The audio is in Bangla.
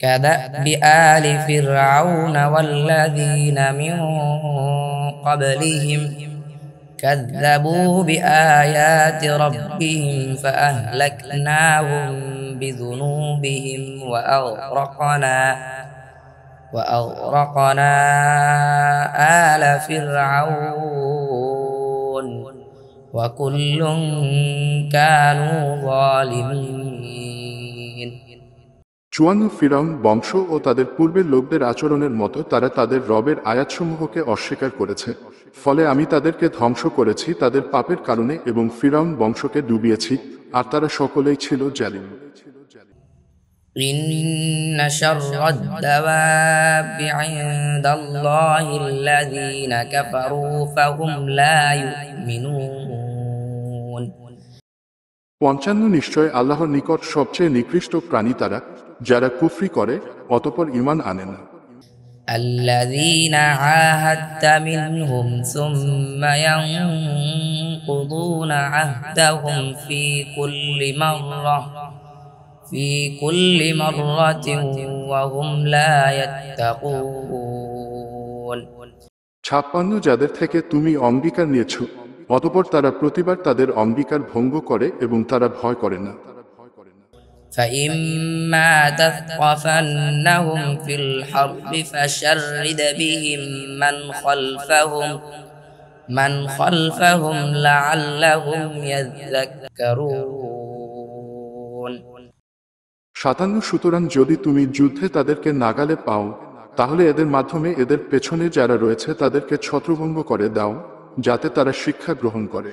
كدأب آل فرعون والذين من قبلهم كذبوا بآيات ربهم فأهلكناهم بذنوبهم وأغرقنا آل فرعون وكل كانوا ظالمين। 54 ফিরআউন বংশ ও তাদের পূর্বের লোকদের আচরণের মতো তারা তাদের রবের আয়াতসমূহকে অস্বীকার করেছে, ফলে আমি তাদেরকে ধ্বংস করেছি তাদের পাপের কারণে এবং ফিরআউন বংশকে ডুবিয়েছি, আর তারা সকলেই ছিল জালিম। إن شر الدواب عند الله الذين كفروا فهم لا يؤمنون। 55 নিশ্চয় আল্লাহর নিকট সবচেয়ে নিকৃষ্ট প্রাণী তারা যারা কুফরি করে অতঃপর ঈমান আনে না। الذين عاهدت منهم ثم ينقضون عهدهم في كل مرة وهم لا يتقون। 56 যাদের থেকে তুমি অঙ্গীকার নিয়েছ অতঃপর তারা প্রতিবার তাদের অঙ্গীকার ভঙ্গ করে এবং তারা ভয় করে না। فإما تثقفنهم في الحرب فشرد بهم من خلفهم لعلهم يذكرون। 57 সুতরাং যদি তুমি যুদ্ধে তাদেরকে নাগালে পাও তাহলে এদের মাধ্যমে এদের পেছনে যারা রয়েছে তাদেরকে ছত্রভঙ্গ করে দাও যাতে তারা শিক্ষা গ্রহণ করে।